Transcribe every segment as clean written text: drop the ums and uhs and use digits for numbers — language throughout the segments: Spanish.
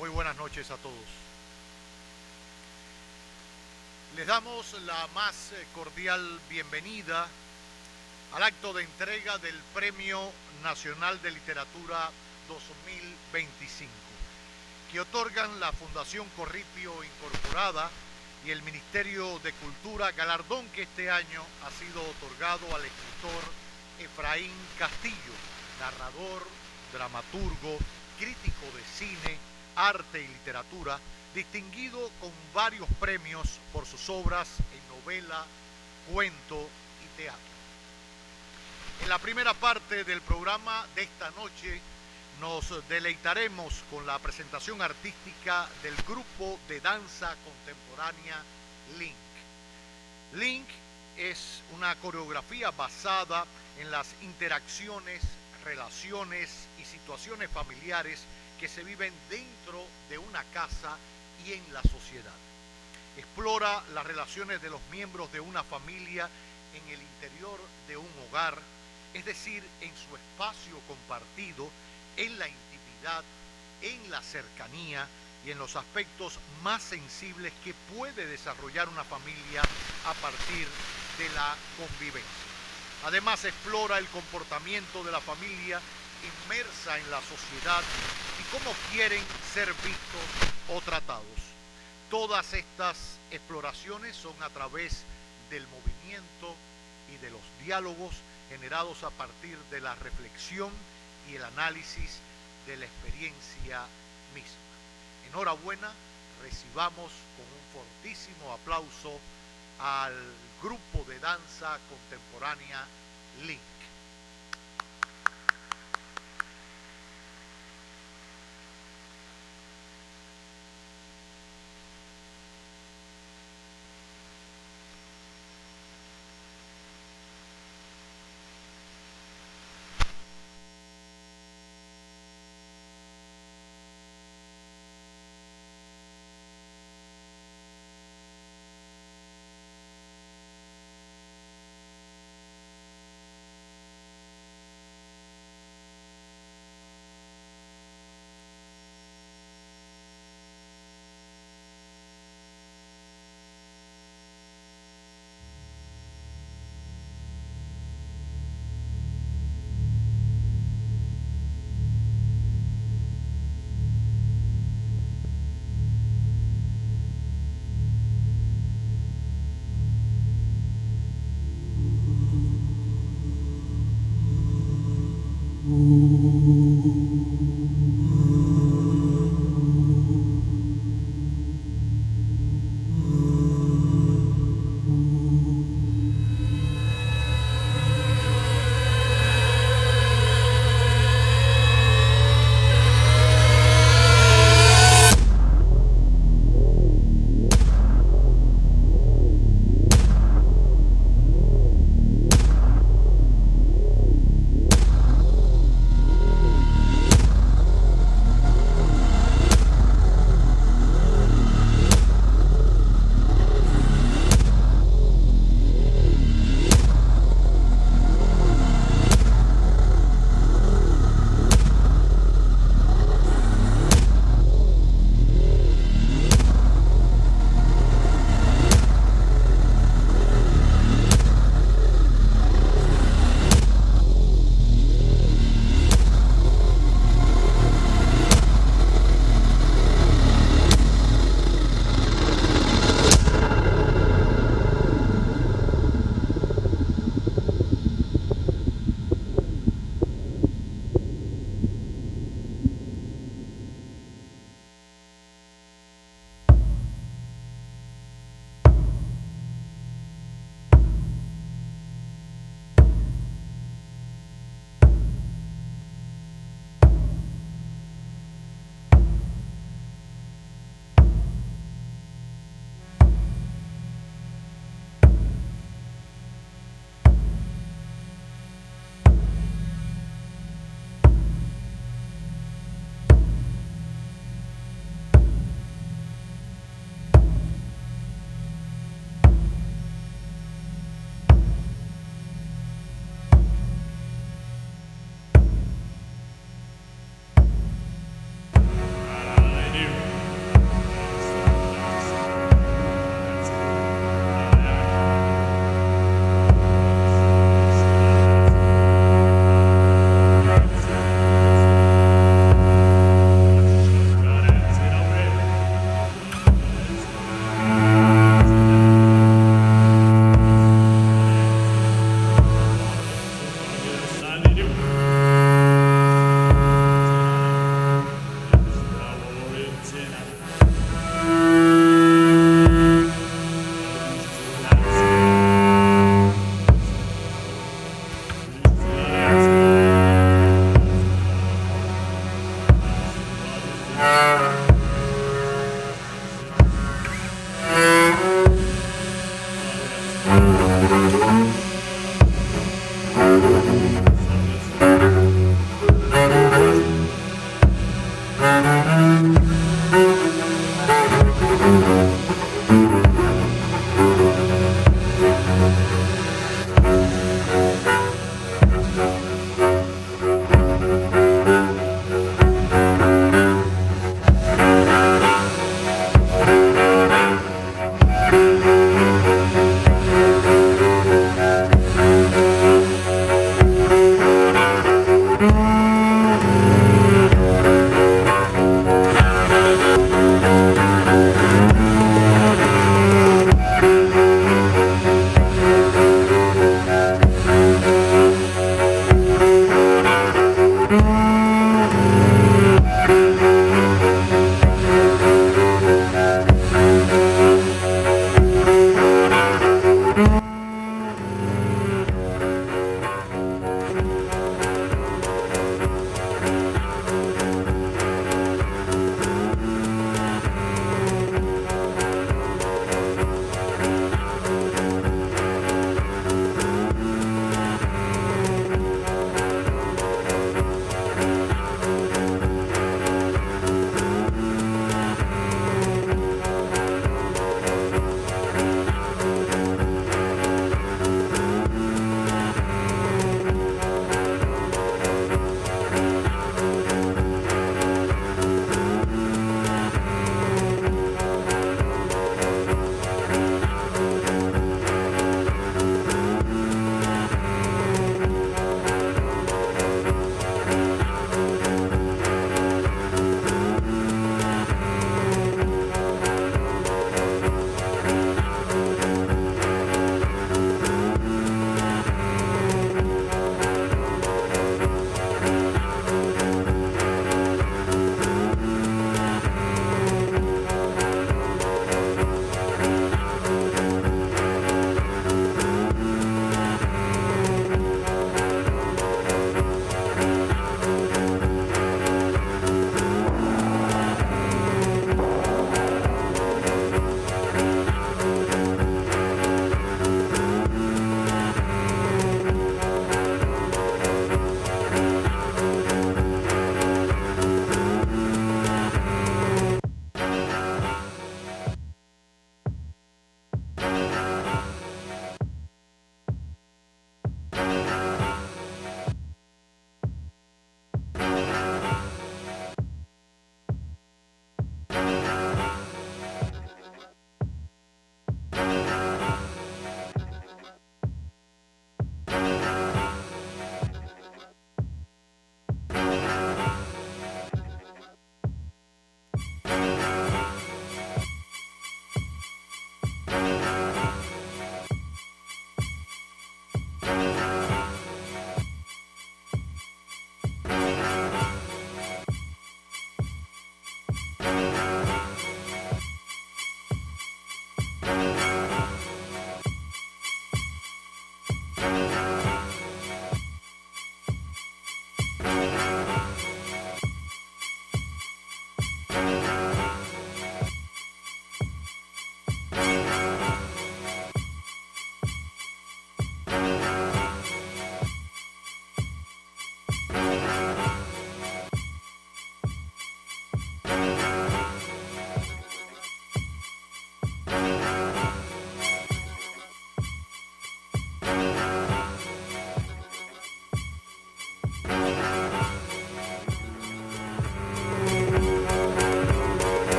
Muy buenas noches a todos. Les damos la más cordial bienvenida al acto de entrega del Premio Nacional de Literatura 2025, que otorgan la Fundación Corripio Incorporada y el Ministerio de Cultura, galardón que este año ha sido otorgado al escritor Efraín Castillo, narrador, dramaturgo, crítico de cine, arte y literatura, distinguido con varios premios por sus obras en novela, cuento y teatro. En la primera parte del programa de esta noche nos deleitaremos con la presentación artística del grupo de danza contemporánea Link. Link es una coreografía basada en las interacciones, relaciones y situaciones familiares que se viven dentro de una casa y en la sociedad. Explora las relaciones de los miembros de una familia en el interior de un hogar, es decir, en su espacio compartido, en la intimidad, en la cercanía y en los aspectos más sensibles que puede desarrollar una familia a partir de la convivencia. Además, explora el comportamiento de la familia inmersa en la sociedad y cómo quieren ser vistos o tratados. Todas estas exploraciones son a través del movimiento y de los diálogos generados a partir de la reflexión y el análisis de la experiencia misma. Enhorabuena, recibamos con un fortísimo aplauso al grupo de danza contemporánea Link.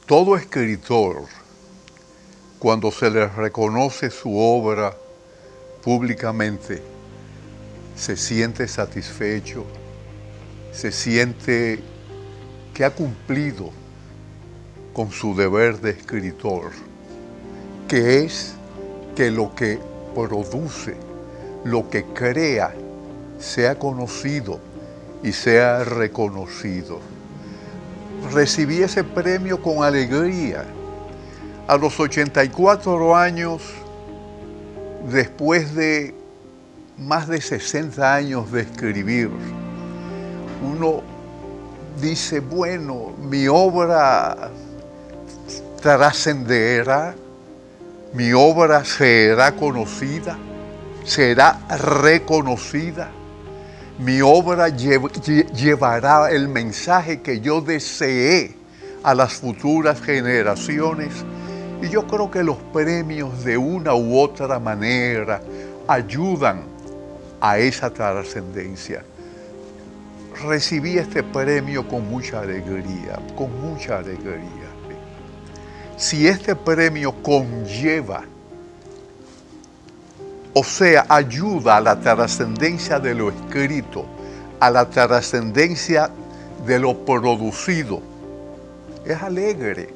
Todo escritor, cuando se le reconoce su obra públicamente, se siente satisfecho, se siente que ha cumplido con su deber de escritor, que es que lo que produce, lo que crea, sea conocido y sea reconocido. Recibí ese premio con alegría. A los 84 años, después de más de 60 años de escribir, uno dice, bueno, mi obra trascenderá, mi obra será conocida, será reconocida, mi obra llevará el mensaje que yo deseé a las futuras generaciones. Y yo creo que los premios de una u otra manera ayudan a esa trascendencia. Recibí este premio con mucha alegría, con mucha alegría. Si este premio conlleva, o sea, ayuda a la trascendencia de lo escrito, a la trascendencia de lo producido, es alegre,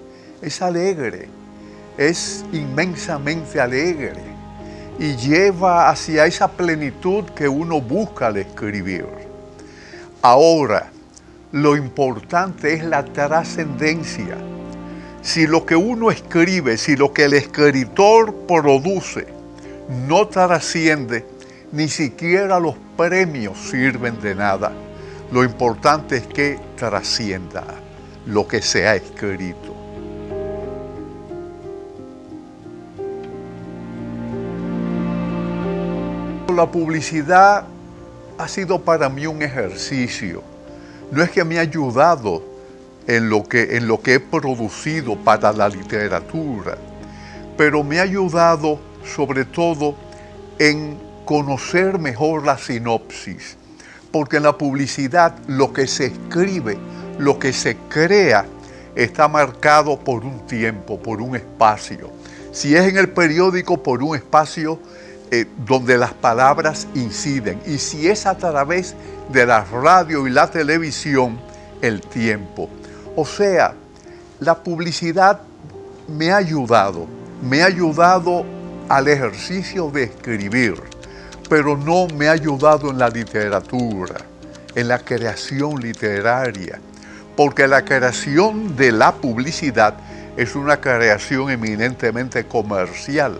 es inmensamente alegre y lleva hacia esa plenitud que uno busca al escribir. Ahora, lo importante es la trascendencia. Si lo que uno escribe, si lo que el escritor produce no trasciende, ni siquiera los premios sirven de nada. Lo importante es que trascienda lo que se ha escrito. La publicidad ha sido para mí un ejercicio. No es que me ha ayudado en lo que he producido para la literatura, pero me ha ayudado sobre todo en conocer mejor la sinopsis, porque en la publicidad lo que se escribe, lo que se crea, está marcado por un tiempo, por un espacio. Si es en el periódico, por un espacio donde las palabras inciden, y si es a través de la radio y la televisión, el tiempo. O sea, la publicidad me ha ayudado al ejercicio de escribir, pero no me ha ayudado en la literatura, en la creación literaria, porque la creación de la publicidad es una creación eminentemente comercial.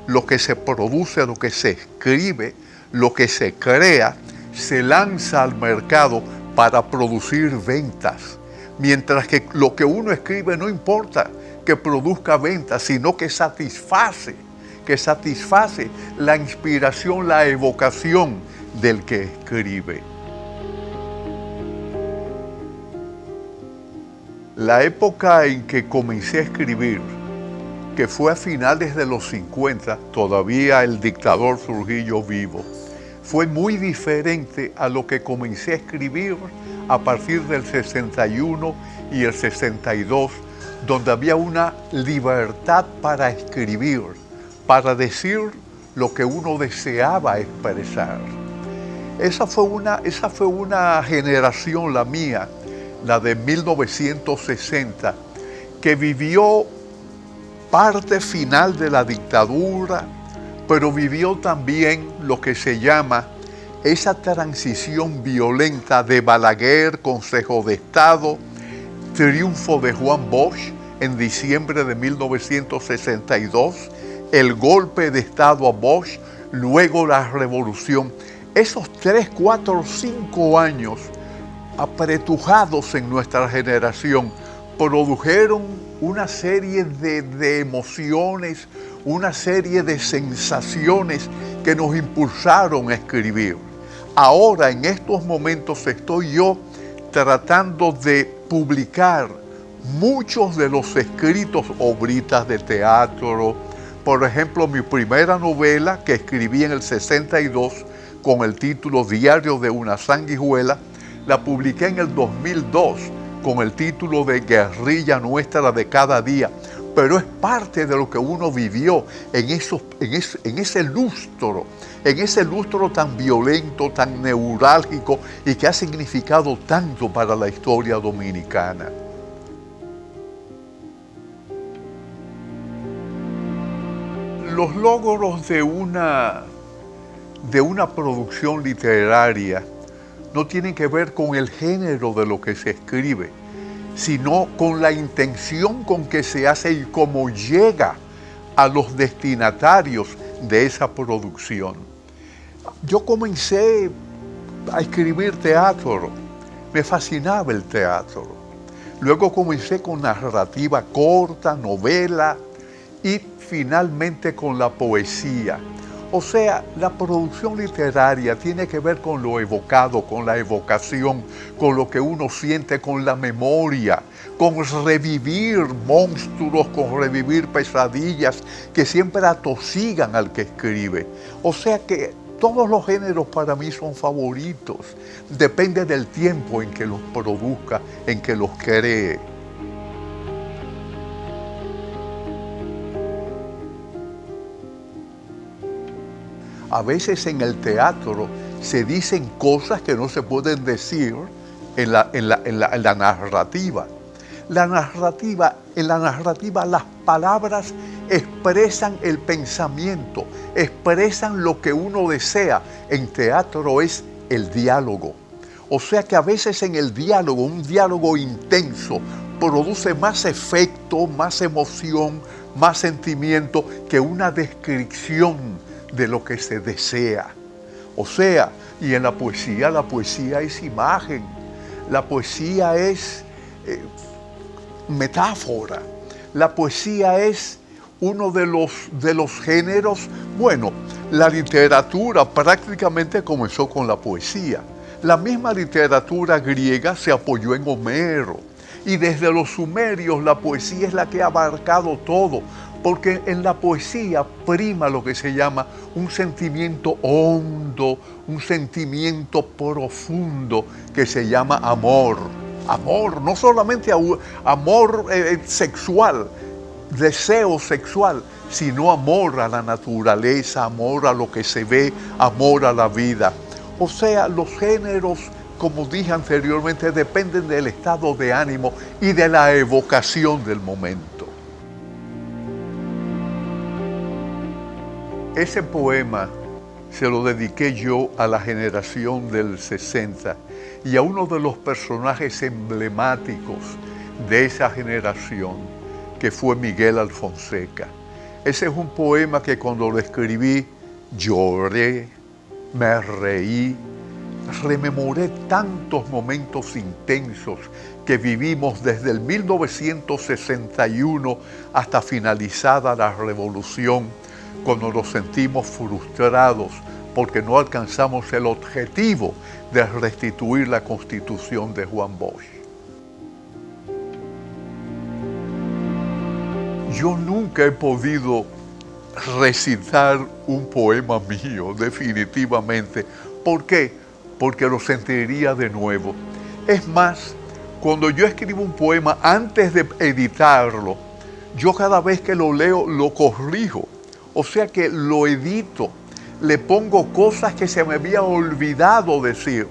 Lo que se produce, lo que se escribe, lo que se crea, se lanza al mercado para producir ventas. Mientras que lo que uno escribe no importa que produzca ventas, sino que satisface la inspiración, la evocación del que escribe. La época en que comencé a escribir, que fue a finales de los 50, todavía el dictador Trujillo vivo, fue muy diferente a lo que comencé a escribir a partir del 61 y el 62, donde había una libertad para escribir, para decir lo que uno deseaba expresar. Esa fue una generación, la mía, la de 1960, que vivió parte final de la dictadura, pero vivió también lo que se llama esa transición violenta de Balaguer, Consejo de Estado, triunfo de Juan Bosch en diciembre de 1962, el golpe de Estado a Bosch, luego la revolución. Esos 3, 4, 5 años apretujados en nuestra generación produjeron una serie de emociones, una serie de sensaciones que nos impulsaron a escribir. Ahora, en estos momentos, estoy yo tratando de publicar muchos de los escritos, obritas de teatro. Por ejemplo, mi primera novela, que escribí en el 62, con el título Diario de una sanguijuela, la publiqué en el 2002 con el título de Guerrilla Nuestra de Cada Día, pero es parte de lo que uno vivió en ese lustro tan violento, tan neurálgico y que ha significado tanto para la historia dominicana. Los logros de una producción literaria no tienen que ver con el género de lo que se escribe, sino con la intención con que se hace y cómo llega a los destinatarios de esa producción. Yo comencé a escribir teatro, me fascinaba el teatro. Luego comencé con narrativa corta, novela y finalmente con la poesía. O sea, la producción literaria tiene que ver con lo evocado, con la evocación, con lo que uno siente, con la memoria, con revivir monstruos, con revivir pesadillas que siempre atosigan al que escribe. O sea que todos los géneros para mí son favoritos. Depende del tiempo en que los produzca, en que los cree. A veces en el teatro se dicen cosas que no se pueden decir en la narrativa. En la narrativa las palabras expresan el pensamiento, expresan lo que uno desea. En teatro es el diálogo. O sea que a veces en el diálogo, un diálogo intenso, produce más efecto, más emoción, más sentimiento que una descripción de lo que se desea. O sea, y en la poesía es imagen, la poesía es metáfora, la poesía es uno de los géneros. Bueno, la literatura prácticamente comenzó con la poesía. La misma literatura griega se apoyó en Homero, y desde los sumerios la poesía es la que ha abarcado todo, porque en la poesía prima lo que se llama un sentimiento hondo, un sentimiento profundo que se llama amor. Amor, no solamente amor sexual, deseo sexual, sino amor a la naturaleza, amor a lo que se ve, amor a la vida. O sea, los géneros, como dije anteriormente, dependen del estado de ánimo y de la evocación del momento. Ese poema se lo dediqué yo a la generación del 60 y a uno de los personajes emblemáticos de esa generación, que fue Miguel Alfonseca. Ese es un poema que cuando lo escribí lloré, me reí, rememoré tantos momentos intensos que vivimos desde el 1961 hasta finalizada la revolución, cuando nos sentimos frustrados porque no alcanzamos el objetivo de restituir la Constitución de Juan Bosch. Yo nunca he podido recitar un poema mío, definitivamente. ¿Por qué? Porque lo sentiría de nuevo. Es más, cuando yo escribo un poema, antes de editarlo, yo cada vez que lo leo, lo corrijo. O sea que lo edito, le pongo cosas que se me había olvidado decir.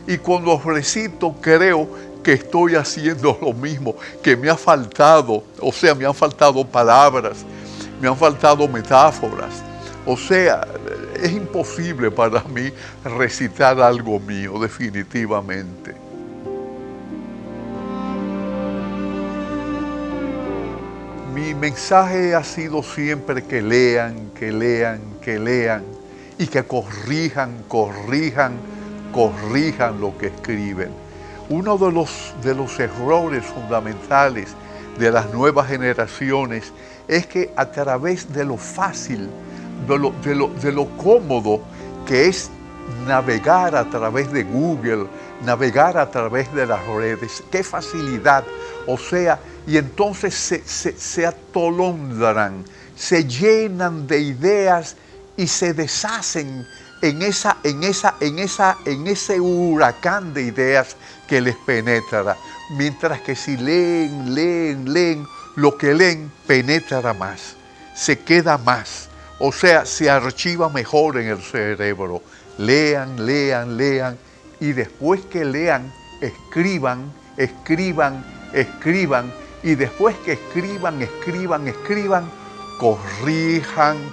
Y cuando recito, creo que estoy haciendo lo mismo, que me ha faltado. O sea, me han faltado palabras, me han faltado metáforas. O sea, es imposible para mí recitar algo mío, definitivamente. Mi mensaje ha sido siempre que lean, que lean, que lean y que corrijan lo que escriben. Uno de los errores fundamentales de las nuevas generaciones es que a través de lo fácil, de lo cómodo que es navegar a través de Google, navegar a través de las redes, qué facilidad. O sea, y entonces se atolondran, se llenan de ideas y se deshacen en ese huracán de ideas que les penetra. Mientras que si leen, lo que leen penetra más, se queda más. O sea, se archiva mejor en el cerebro. Lean, y después que lean, escriban, y después que escriban, corrijan.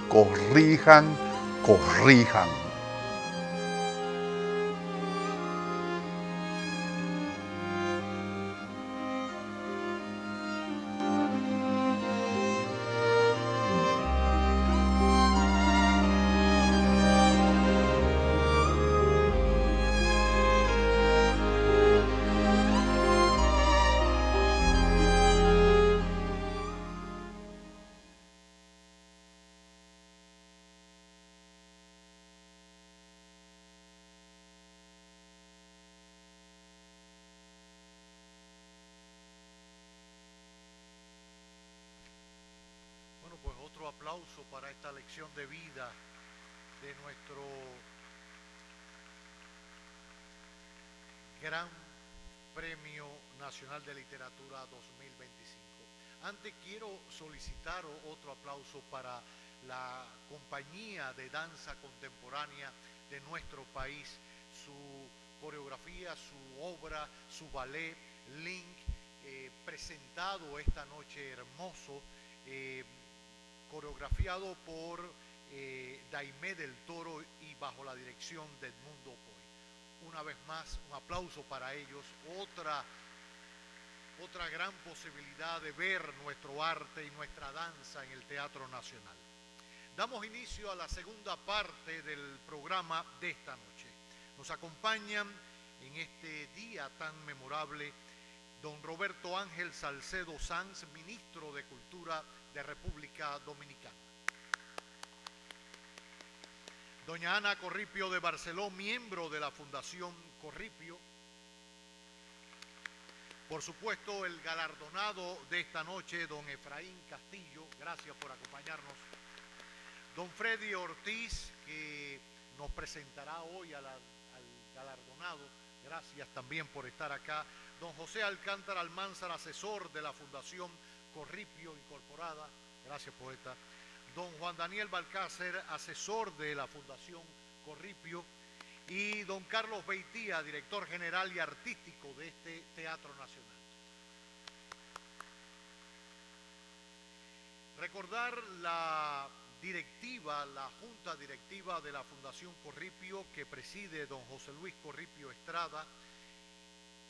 Bueno, pues otro aplauso para esta lección de vida de nuestro Gran Premio Nacional de Literatura 2025. Antes quiero solicitar otro aplauso para la compañía de danza contemporánea de nuestro país, su coreografía, su obra, su ballet, Link, presentado esta noche hermoso, coreografiado por Daimé del Toro y bajo la dirección de Edmundo Poy. Una vez más, un aplauso para ellos, otra gran posibilidad de ver nuestro arte y nuestra danza en el Teatro Nacional. Damos inicio a la segunda parte del programa de esta noche. Nos acompañan en este día tan memorable don Roberto Ángel Salcedo Sanz, ministro de Cultura de República Dominicana. Doña Ana Corripio de Barceló, miembro de la Fundación Corripio. Por supuesto, el galardonado de esta noche, don Efraín Castillo, gracias por acompañarnos. Don Freddy Ortiz, que nos presentará hoy al galardonado, gracias también por estar acá. Don José Alcántara Almanzar, asesor de la Fundación Corripio Incorporada, gracias poeta. Don Juan Daniel Balcácer, asesor de la Fundación Corripio, y don Carlos Beitía, director general y artístico de este Teatro Nacional. Recordar la junta directiva de la Fundación Corripio, que preside don José Luis Corripio Estrada.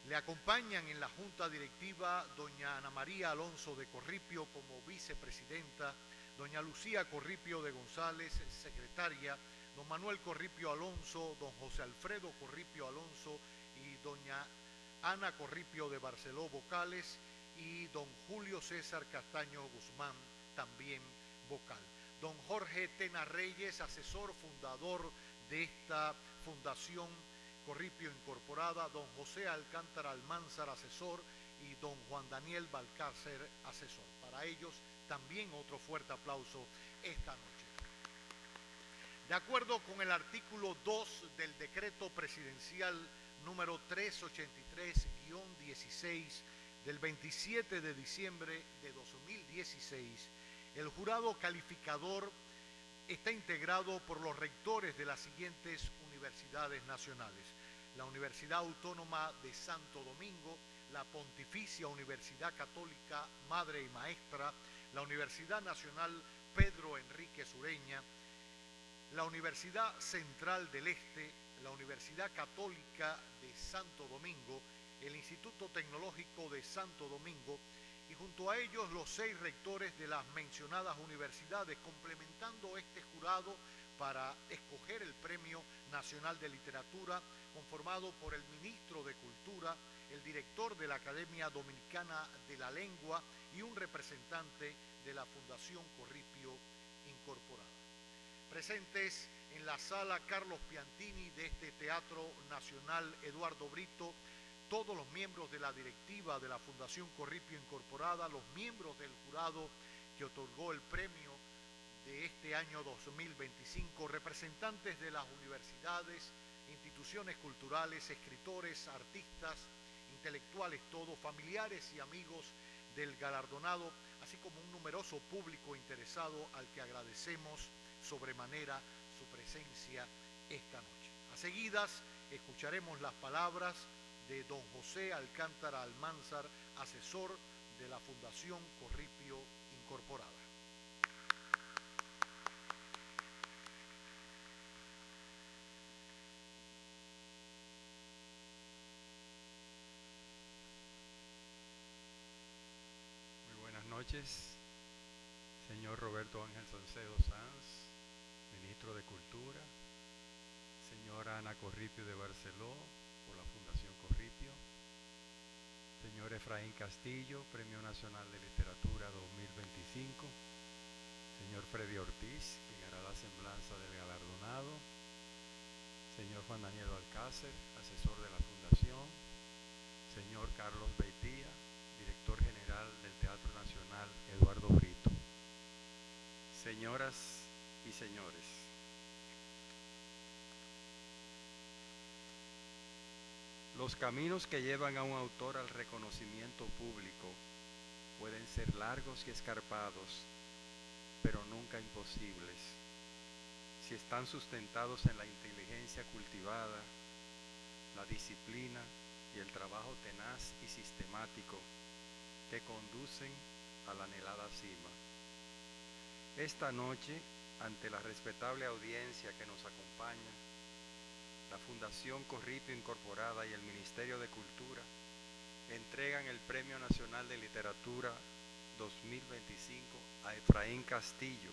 Le acompañan en la junta directiva doña Ana María Alonso de Corripio como vicepresidenta, doña Lucía Corripio de González, secretaria, don Manuel Corripio Alonso, don José Alfredo Corripio Alonso y doña Ana Corripio de Barceló, vocales, y don Julio César Castaño Guzmán, también vocal. Don Jorge Tena Reyes, asesor fundador de esta Fundación Corripio Incorporada, don José Alcántara Almanzar, asesor, y don Juan Daniel Balcácer, asesor. Para ellos también otro fuerte aplauso esta noche. De acuerdo con el artículo 2 del decreto presidencial número 383-16 del 27 de diciembre de 2016, el jurado calificador está integrado por los rectores de las siguientes universidades nacionales: la Universidad Autónoma de Santo Domingo, la Pontificia Universidad Católica Madre y Maestra, la Universidad Nacional Pedro Enrique Sureña, la Universidad Central del Este, la Universidad Católica de Santo Domingo, el Instituto Tecnológico de Santo Domingo, y junto a ellos los 6 rectores de las mencionadas universidades, complementando este jurado para escoger el Premio Nacional de Literatura, conformado por el ministro de Cultura, el director de la Academia Dominicana de la Lengua y un representante de la Fundación Corripio Incorporada. Presentes en la sala Carlos Piantini de este Teatro Nacional Eduardo Brito, todos los miembros de la directiva de la Fundación Corripio Incorporada, los miembros del jurado que otorgó el premio de este año 2025, representantes de las universidades, instituciones culturales, escritores, artistas, intelectuales, todos, familiares y amigos del galardonado, así como un numeroso público interesado al que agradecemos sobremanera su presencia esta noche. A seguidas escucharemos las palabras de don José Alcántara Almanzar, asesor de la Fundación Corripio Incorporada. Noches, señor Roberto Ángel Salcedo Sanz, ministro de Cultura, señora Ana Corripio de Barceló, por la Fundación Corripio, señor Efraín Castillo, Premio Nacional de Literatura 2025, señor Freddy Ortiz, quien hará la semblanza del galardonado, señor Juan Daniel Alcácer, asesor de la Fundación, señor Carlos Beitía, director general del Teatro Nacional Eduardo Brito. Señoras y señores, los caminos que llevan a un autor al reconocimiento público pueden ser largos y escarpados, pero nunca imposibles, si están sustentados en la inteligencia cultivada, la disciplina y el trabajo tenaz y sistemático que conducen a la anhelada cima. Esta noche, ante la respetable audiencia que nos acompaña, la Fundación Corripio Incorporada y el Ministerio de Cultura entregan el Premio Nacional de Literatura 2025 a Efraín Castillo,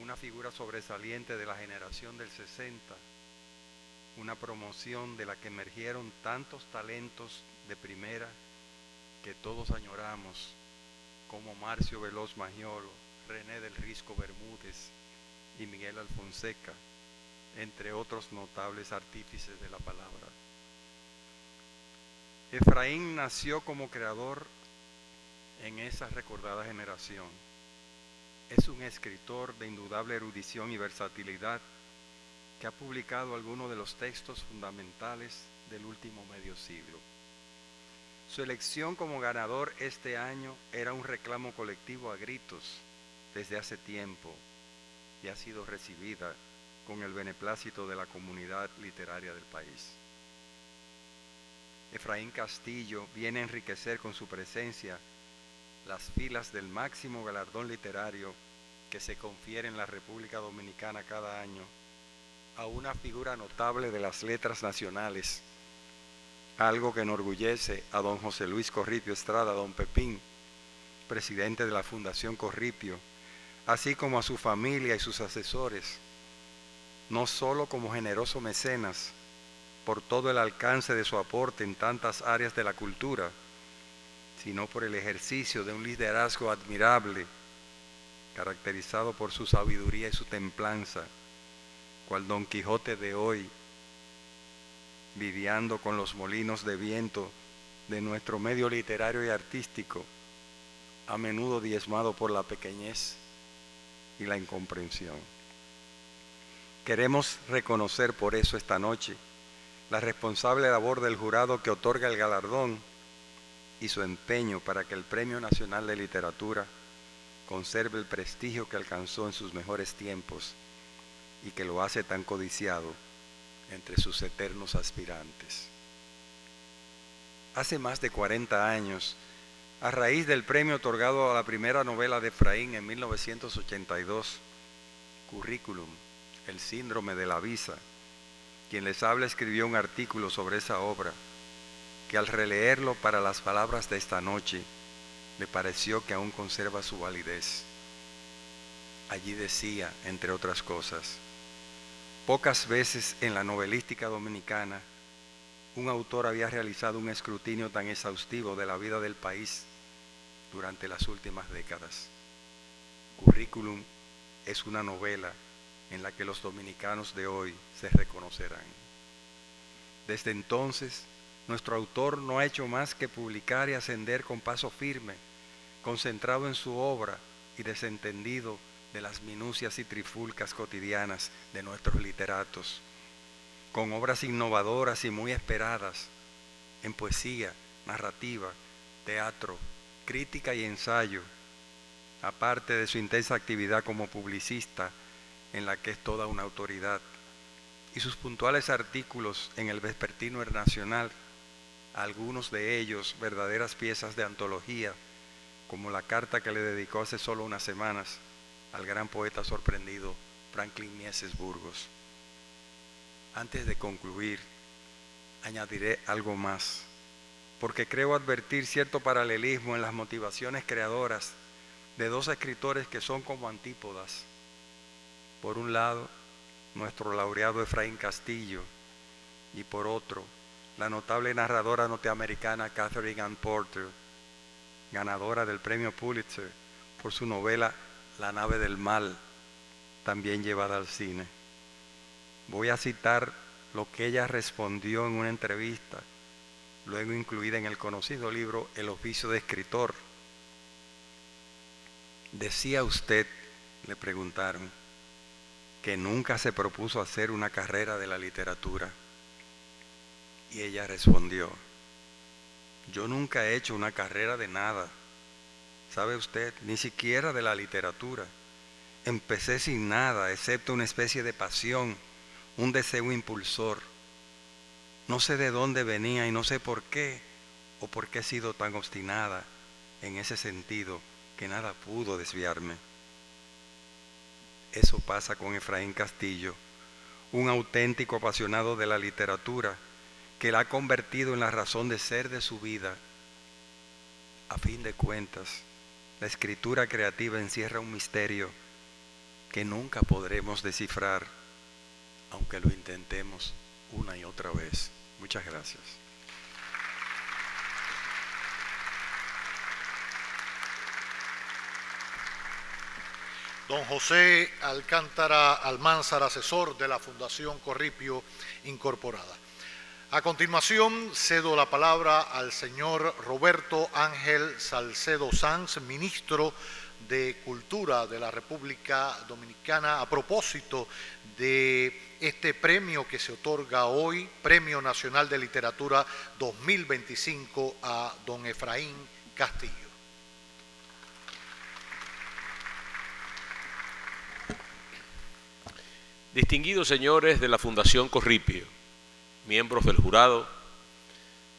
una figura sobresaliente de la generación del 60, una promoción de la que emergieron tantos talentos de primera que todos añoramos, como Marcio Veloz Magiolo, René del Risco Bermúdez y Miguel Alfonseca, entre otros notables artífices de la palabra. Efraín nació como creador en esa recordada generación. Es un escritor de indudable erudición y versatilidad que ha publicado algunos de los textos fundamentales del último medio siglo. Su elección como ganador este año era un reclamo colectivo a gritos desde hace tiempo y ha sido recibida con el beneplácito de la comunidad literaria del país. Efraín Castillo viene a enriquecer con su presencia las filas del máximo galardón literario que se confiere en la República Dominicana cada año a una figura notable de las letras nacionales, algo que enorgullece a don José Luis Corripio Estrada, don Pepín, presidente de la Fundación Corripio, así como a su familia y sus asesores, no solo como generoso mecenas por todo el alcance de su aporte en tantas áreas de la cultura, sino por el ejercicio de un liderazgo admirable, caracterizado por su sabiduría y su templanza, cual Don Quijote de hoy, lidiando con los molinos de viento de nuestro medio literario y artístico, a menudo diezmado por la pequeñez y la incomprensión. Queremos reconocer por eso esta noche la responsable labor del jurado que otorga el galardón y su empeño para que el Premio Nacional de Literatura conserve el prestigio que alcanzó en sus mejores tiempos y que lo hace tan codiciado entre sus eternos aspirantes. Hace más de 40 años, a raíz del premio otorgado a la primera novela de Efraín en 1982, Currículum, el síndrome de la visa, quien les habla escribió un artículo sobre esa obra, que al releerlo para las palabras de esta noche, le pareció que aún conserva su validez. Allí decía, entre otras cosas, pocas veces en la novelística dominicana un autor había realizado un escrutinio tan exhaustivo de la vida del país durante las últimas décadas. Currículum es una novela en la que los dominicanos de hoy se reconocerán. Desde entonces, nuestro autor no ha hecho más que publicar y ascender con paso firme, concentrado en su obra y desentendido de las minucias y trifulcas cotidianas de nuestros literatos, con obras innovadoras y muy esperadas en poesía, narrativa, teatro, crítica y ensayo, aparte de su intensa actividad como publicista, en la que es toda una autoridad, y sus puntuales artículos en el Vespertino El Nacional, algunos de ellos verdaderas piezas de antología, como la carta que le dedicó hace solo unas semanas al gran poeta sorprendido Franklin Mieses Burgos. Antes de concluir, añadiré algo más, porque creo advertir cierto paralelismo en las motivaciones creadoras de dos escritores que son como antípodas. Por un lado, nuestro laureado Efraín Castillo, y por otro, la notable narradora norteamericana Katherine Ann Porter, ganadora del premio Pulitzer por su novela La nave del mal, también llevada al cine. Voy a citar lo que ella respondió en una entrevista, luego incluida en el conocido libro El oficio de escritor. ¿Decía usted, le preguntaron, que nunca se propuso hacer una carrera de la literatura? Y ella respondió, yo nunca he hecho una carrera de nada. ¿Sabe usted? Ni siquiera de la literatura. Empecé sin nada, excepto una especie de pasión, un deseo impulsor. No sé de dónde venía y no sé por qué, o por qué he sido tan obstinada en ese sentido que nada pudo desviarme. Eso pasa con Efraín Castillo, un auténtico apasionado de la literatura que la ha convertido en la razón de ser de su vida. A fin de cuentas, la escritura creativa encierra un misterio que nunca podremos descifrar, aunque lo intentemos una y otra vez. Muchas gracias. Don José Alcántara Almanzar, asesor de la Fundación Corripio Incorporada. A continuación, cedo la palabra al señor Roberto Ángel Salcedo Sanz, ministro de Cultura de la República Dominicana, a propósito de este premio que se otorga hoy, Premio Nacional de Literatura 2025, a don Efraín Castillo. Distinguidos señores de la Fundación Corripio, miembros del jurado,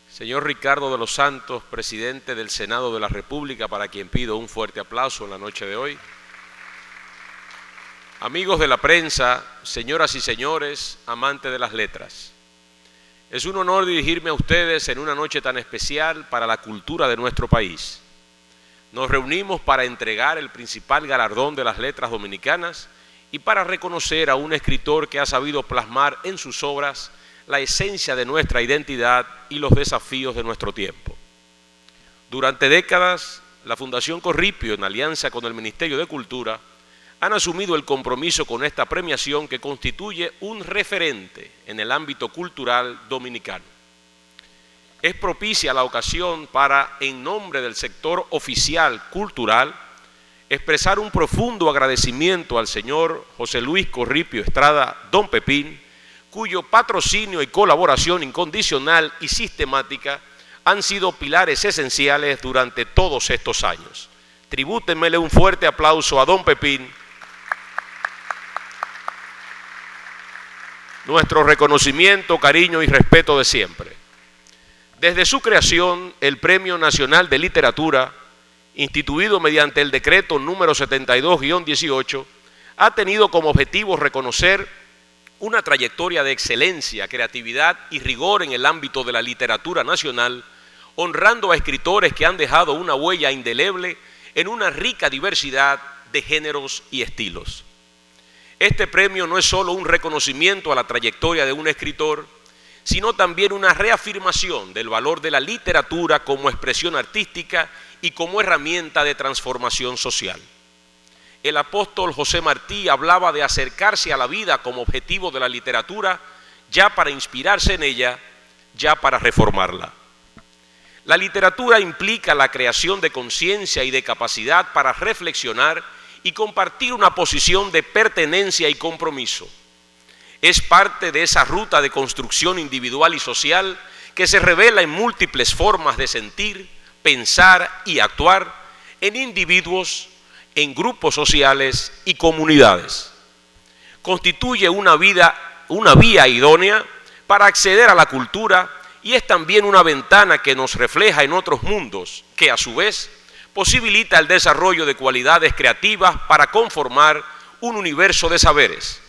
señor Ricardo de los Santos, presidente del Senado de la República, para quien pido un fuerte aplauso en la noche de hoy, amigos de la prensa, señoras y señores, amantes de las letras, es un honor dirigirme a ustedes en una noche tan especial para la cultura de nuestro país. Nos reunimos para entregar el principal galardón de las letras dominicanas y para reconocer a un escritor que ha sabido plasmar en sus obras la esencia de nuestra identidad y los desafíos de nuestro tiempo. Durante décadas, la Fundación Corripio, en alianza con el Ministerio de Cultura, han asumido el compromiso con esta premiación que constituye un referente en el ámbito cultural dominicano. Es propicia la ocasión para, en nombre del sector oficial cultural, expresar un profundo agradecimiento al señor José Luis Corripio Estrada, Don Pepín, cuyo patrocinio y colaboración incondicional y sistemática han sido pilares esenciales durante todos estos años. Tribútenmele un fuerte aplauso a Don Pepín. Nuestro reconocimiento, cariño y respeto de siempre. Desde su creación, el Premio Nacional de Literatura, instituido mediante el decreto número 72-18, ha tenido como objetivo reconocer una trayectoria de excelencia, creatividad y rigor en el ámbito de la literatura nacional, honrando a escritores que han dejado una huella indeleble en una rica diversidad de géneros y estilos. Este premio no es solo un reconocimiento a la trayectoria de un escritor, sino también una reafirmación del valor de la literatura como expresión artística y como herramienta de transformación social. El apóstol José Martí hablaba de acercarse a la vida como objetivo de la literatura, ya para inspirarse en ella, ya para reformarla. La literatura implica la creación de conciencia y de capacidad para reflexionar y compartir una posición de pertenencia y compromiso. Es parte de esa ruta de construcción individual y social que se revela en múltiples formas de sentir, pensar y actuar en individuos, en grupos sociales y comunidades. Constituye una vía idónea para acceder a la cultura y es también una ventana que nos refleja en otros mundos, que a su vez posibilita el desarrollo de cualidades creativas para conformar un universo de saberes.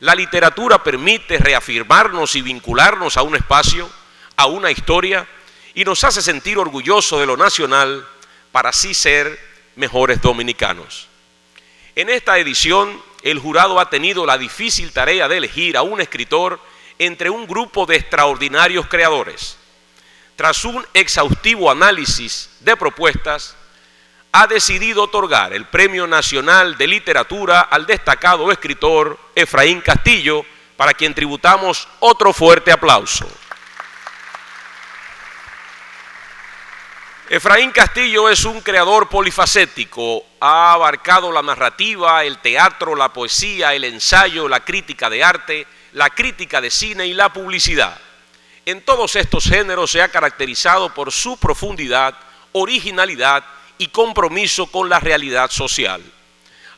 La literatura permite reafirmarnos y vincularnos a un espacio, a una historia, y nos hace sentir orgullosos de lo nacional para así ser mejores dominicanos. En esta edición, el jurado ha tenido la difícil tarea de elegir a un escritor entre un grupo de extraordinarios creadores. Tras un exhaustivo análisis de propuestas, ha decidido otorgar el Premio Nacional de Literatura al destacado escritor Efraín Castillo, para quien tributamos otro fuerte aplauso. Efraín Castillo es un creador polifacético, ha abarcado la narrativa, el teatro, la poesía, el ensayo, la crítica de arte, la crítica de cine y la publicidad. En todos estos géneros se ha caracterizado por su profundidad, originalidad y compromiso con la realidad social.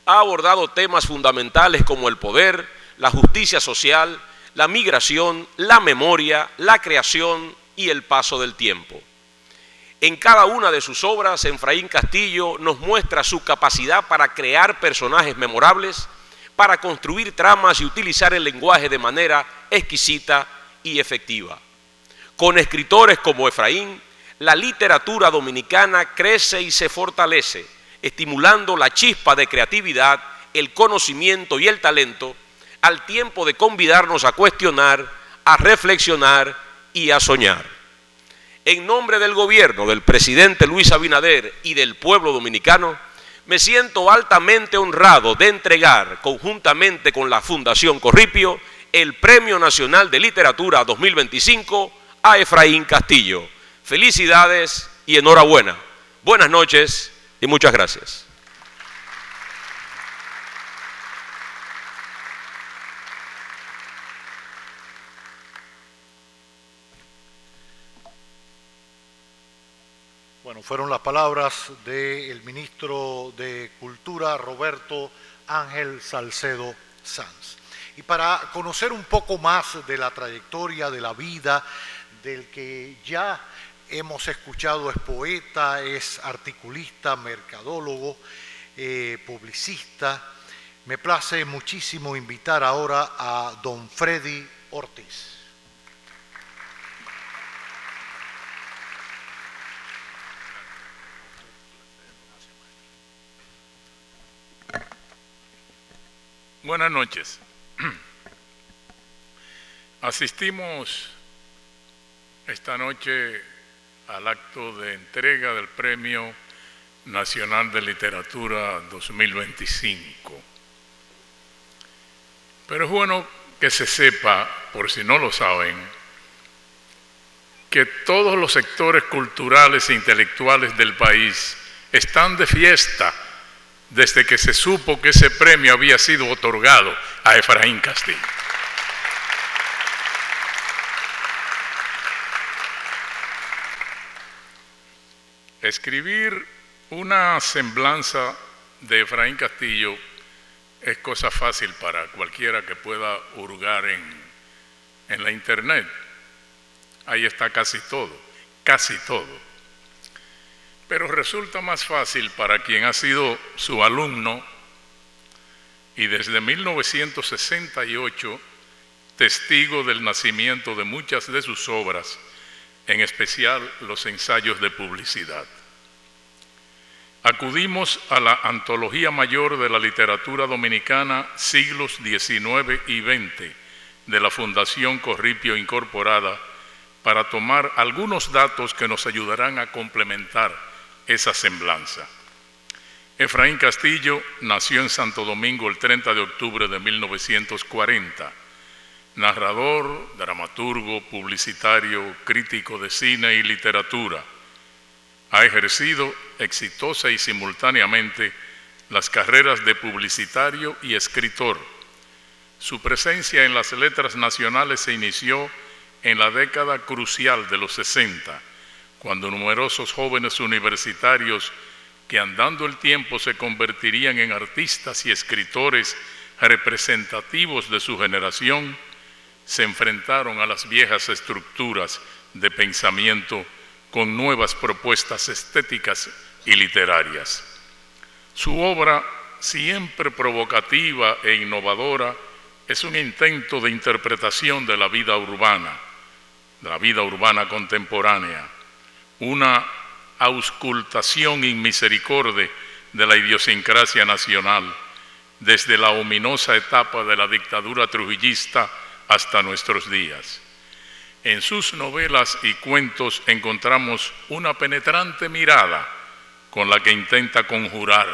Ha abordado temas fundamentales como el poder, la justicia social, la migración, la memoria, la creación y el paso del tiempo. En cada una de sus obras, Efraín Castillo nos muestra su capacidad para crear personajes memorables, para construir tramas y utilizar el lenguaje de manera exquisita y efectiva. Con escritores como Efraín, la literatura dominicana crece y se fortalece, estimulando la chispa de creatividad, el conocimiento y el talento, al tiempo de convidarnos a cuestionar, a reflexionar y a soñar. En nombre del gobierno del presidente Luis Abinader y del pueblo dominicano, me siento altamente honrado de entregar, conjuntamente con la Fundación Corripio, el Premio Nacional de Literatura 2025 a Efraín Castillo. Felicidades y enhorabuena. Buenas noches y muchas gracias. Bueno, fueron las palabras del ministro de Cultura, Roberto Ángel Salcedo Sanz. Y para conocer un poco más de la trayectoria, de la vida, del que ya hemos escuchado, es poeta, es articulista, mercadólogo, publicista, me place muchísimo invitar ahora a don Freddy Ortiz. Buenas noches. Asistimos esta noche al acto de entrega del Premio Nacional de Literatura 2025. Pero es bueno que se sepa, por si no lo saben, que todos los sectores culturales e intelectuales del país están de fiesta desde que se supo que ese premio había sido otorgado a Efraín Castillo. Escribir una semblanza de Efraín Castillo es cosa fácil para cualquiera que pueda hurgar en la internet. Ahí está casi todo, casi todo. Pero resulta más fácil para quien ha sido su alumno y desde 1968 testigo del nacimiento de muchas de sus obras, en especial los ensayos de publicidad. Acudimos a la Antología Mayor de la Literatura Dominicana siglos XIX y XX de la Fundación Corripio Incorporada para tomar algunos datos que nos ayudarán a complementar esa semblanza. Efraín Castillo nació en Santo Domingo el 30 de octubre de 1940. Narrador, dramaturgo, publicitario, crítico de cine y literatura. Ha ejercido exitosa y simultáneamente las carreras de publicitario y escritor. Su presencia en las letras nacionales se inició en la década crucial de los 60, cuando numerosos jóvenes universitarios que andando el tiempo se convertirían en artistas y escritores representativos de su generación, se enfrentaron a las viejas estructuras de pensamiento con nuevas propuestas estéticas y literarias. Su obra, siempre provocativa e innovadora, es un intento de interpretación de la vida urbana contemporánea, una auscultación inmisericorde de la idiosincrasia nacional, desde la ominosa etapa de la dictadura trujillista hasta nuestros días. En sus novelas y cuentos encontramos una penetrante mirada con la que intenta conjurar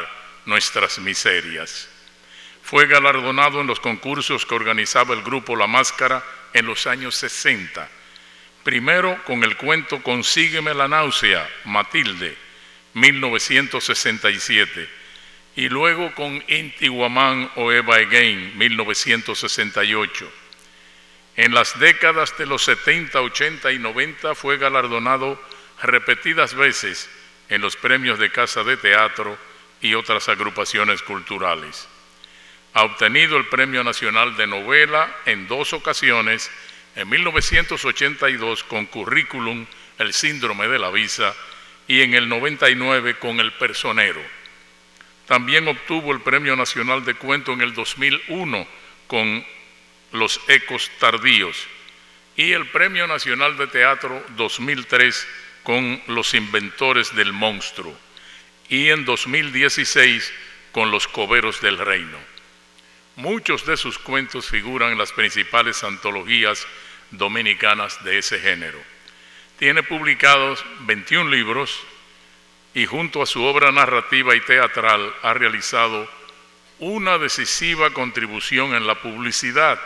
nuestras miserias. Fue galardonado en los concursos que organizaba el grupo La Máscara en los años 60, primero con el cuento Consígueme la náusea, Matilde, 1967, y luego con Inti Guamán o Eva Again, 1968. En las décadas de los 70, 80 y 90 fue galardonado repetidas veces en los premios de Casa de Teatro y otras agrupaciones culturales. Ha obtenido el Premio Nacional de Novela en 2 ocasiones, en 1982 con Currículum, El Síndrome de la Visa, y en el 99 con El Personero. También obtuvo el Premio Nacional de Cuento en el 2001 con Los Ecos Tardíos y el Premio Nacional de Teatro 2003 con Los Inventores del Monstruo y en 2016 con Los Coberos del Reino. Muchos de sus cuentos figuran en las principales antologías dominicanas de ese género. Tiene publicados 21 libros y junto a su obra narrativa y teatral ha realizado una decisiva contribución en la publicidad,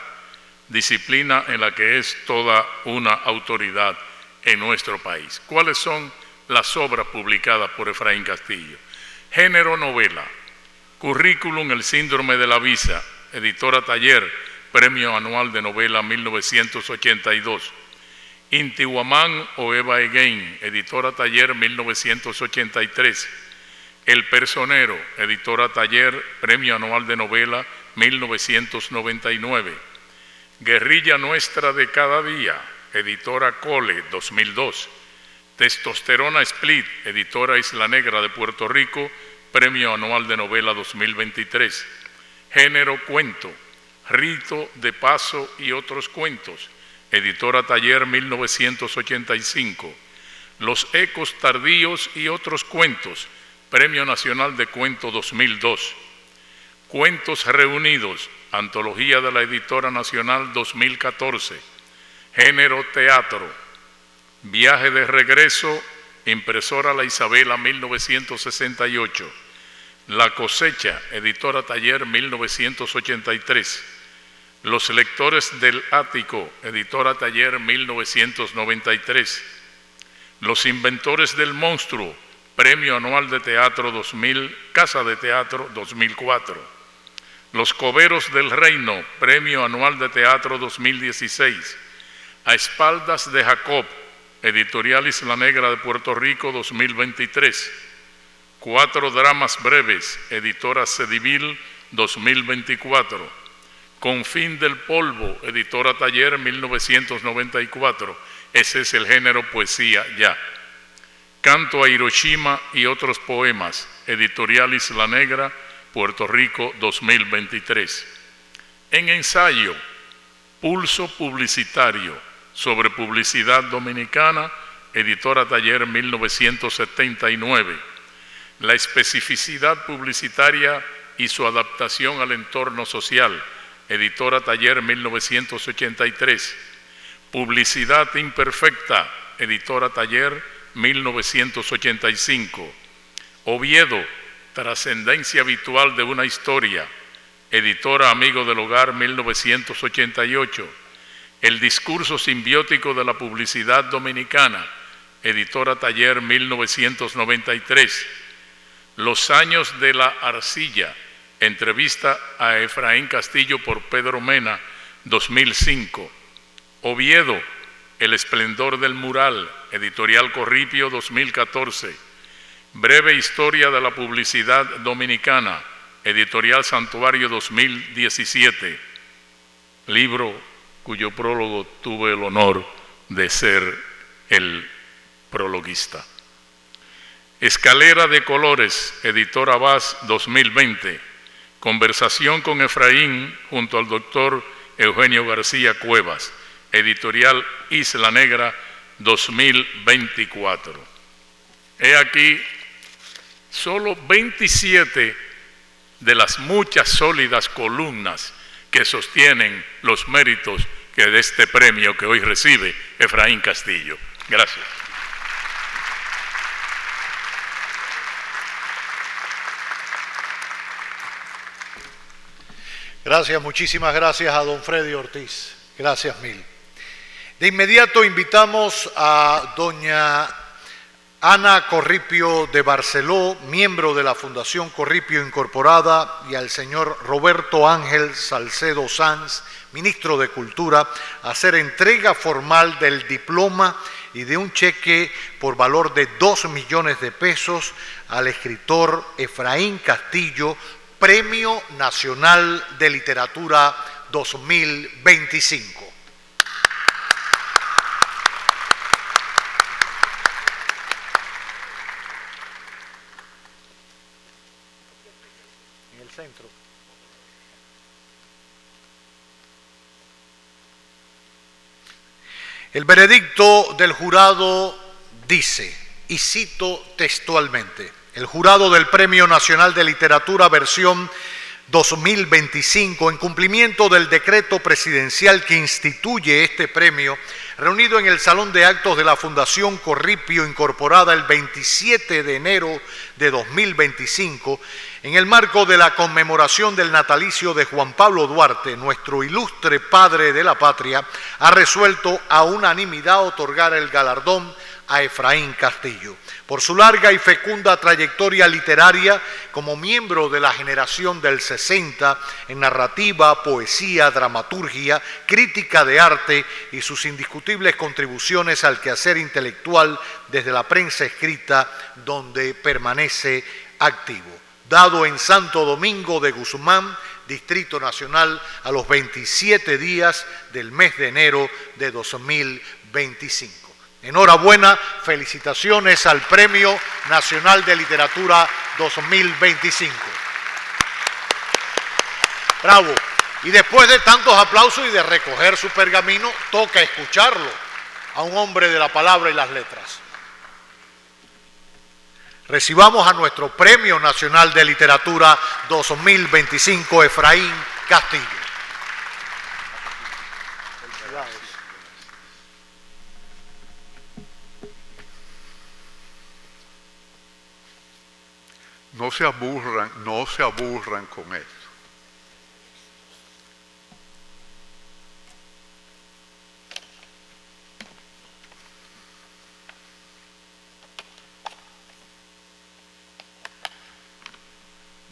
disciplina en la que es toda una autoridad en nuestro país. ¿Cuáles son las obras publicadas por Efraín Castillo? Género novela. Currículum, El Síndrome de la Visa, editora Taller, Premio Anual de Novela 1982. Inti Guamán o Eva Again, editora Taller 1983. El Personero, editora Taller, Premio Anual de Novela 1999. Guerrilla Nuestra de Cada Día, editora Cole 2002. Testosterona Split, editora Isla Negra de Puerto Rico, Premio Anual de Novela 2023. Género Cuento, Rito de Paso y otros cuentos, editora Taller 1985. Los Ecos Tardíos y otros cuentos, Premio Nacional de Cuento 2002. Cuentos Reunidos, antología de la editora nacional 2014. Género Teatro. Viaje de Regreso, impresora La Isabela 1968. La Cosecha, editora Taller 1983. Los Lectores del Ático, editora Taller 1993. Los Inventores del Monstruo, Premio Anual de Teatro 2000, Casa de Teatro 2004. Los Coberos del Reino, Premio Anual de Teatro 2016. A Espaldas de Jacob, editorial Isla Negra de Puerto Rico 2023. 4 dramas breves, editora Cedivil 2024. Confín del Polvo, editora Taller 1994. Ese es el género poesía ya. Canto a Hiroshima y otros poemas, editorial Isla Negra, Puerto Rico 2023. En ensayo, Pulso Publicitario sobre Publicidad Dominicana, editora Taller 1979. La especificidad publicitaria y su adaptación al entorno social, editora Taller 1983. Publicidad imperfecta, editora Taller 1985. Oviedo, Trascendencia habitual de una historia, editora Amigo del Hogar 1988. El discurso simbiótico de la publicidad dominicana, editora Taller 1993. Los años de la arcilla, entrevista a Efraín Castillo por Pedro Mena, 2005. Oviedo, El esplendor del mural, editorial Corripio, 2014. Breve historia de la publicidad dominicana, editorial Santuario, 2017. Libro cuyo prólogo tuve el honor de ser el prologuista. Escalera de colores, editora Vaz, 2020. Conversación con Efraín junto al doctor Eugenio García Cuevas, editorial Isla Negra, 2024. He aquí solo 27 de las muchas sólidas columnas que sostienen los méritos que de este premio que hoy recibe Efraín Castillo. Gracias. Gracias, muchísimas gracias a don Freddy Ortiz. Gracias mil. De inmediato invitamos a doña Ana Corripio de Barceló, miembro de la Fundación Corripio Incorporada, y al señor Roberto Ángel Salcedo Sanz, ministro de Cultura, a hacer entrega formal del diploma y de un cheque por valor de 2 millones de pesos al escritor Efraín Castillo, Premio Nacional de Literatura 2025. En el centro. El veredicto del jurado dice, y cito textualmente: el jurado del Premio Nacional de Literatura versión 2025, en cumplimiento del decreto presidencial que instituye este premio, reunido en el Salón de Actos de la Fundación Corripio Incorporada el 27 de enero de 2025, en el marco de la conmemoración del natalicio de Juan Pablo Duarte, nuestro ilustre padre de la patria, ha resuelto a unanimidad otorgar el galardón a Efraín Castillo por su larga y fecunda trayectoria literaria como miembro de la generación del 60 en narrativa, poesía, dramaturgia, crítica de arte y sus indiscutibles contribuciones al quehacer intelectual desde la prensa escrita, donde permanece activo. Dado en Santo Domingo de Guzmán, Distrito Nacional, a los 27 días del mes de enero de 2025. Enhorabuena, felicitaciones al Premio Nacional de Literatura 2025. Bravo. Y después de tantos aplausos y de recoger su pergamino, toca escucharlo a un hombre de la palabra y las letras. Recibamos a nuestro Premio Nacional de Literatura 2025, Efraín Castillo. No se aburran con esto.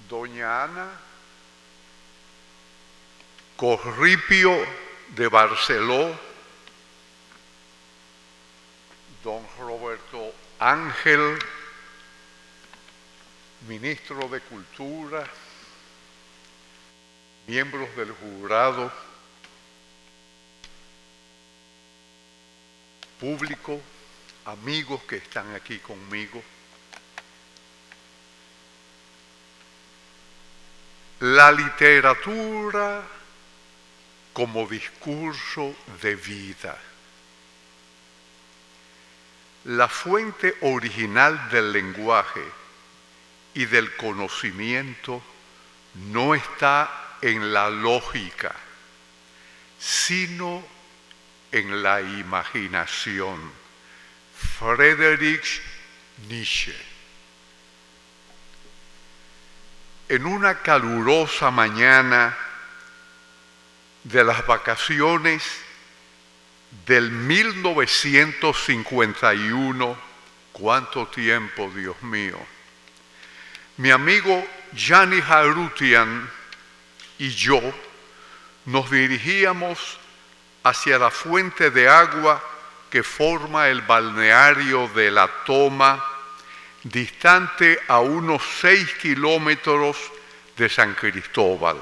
Doña Ana Corripio de Barceló, don Roberto Ángel, ministro de Cultura, miembros del jurado, público, amigos que están aquí conmigo. La literatura como discurso de vida. La fuente original del lenguaje y del conocimiento no está en la lógica, sino en la imaginación. Friedrich Nietzsche. En una calurosa mañana de las vacaciones del 1951, ¿cuánto tiempo, Dios mío?, mi amigo Gianni Jarutian y yo nos dirigíamos hacia la fuente de agua que forma el balneario de La Toma, distante a unos 6 kilómetros de San Cristóbal.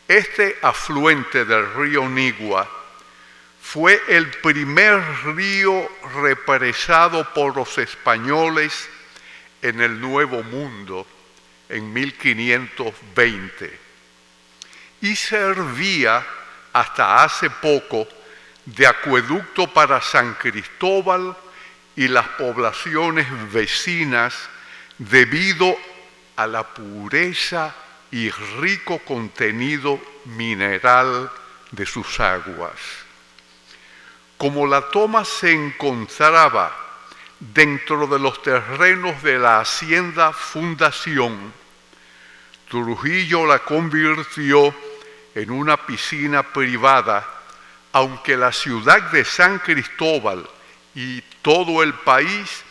Este afluente del río Nigua fue el primer río represado por los españoles en el Nuevo Mundo en 1520 y servía hasta hace poco de acueducto para San Cristóbal y las poblaciones vecinas debido a la pureza y rico contenido mineral de sus aguas. Como La Toma se encontraba dentro de los terrenos de la Hacienda Fundación, Trujillo la convirtió en una piscina privada, aunque la ciudad de San Cristóbal y todo el país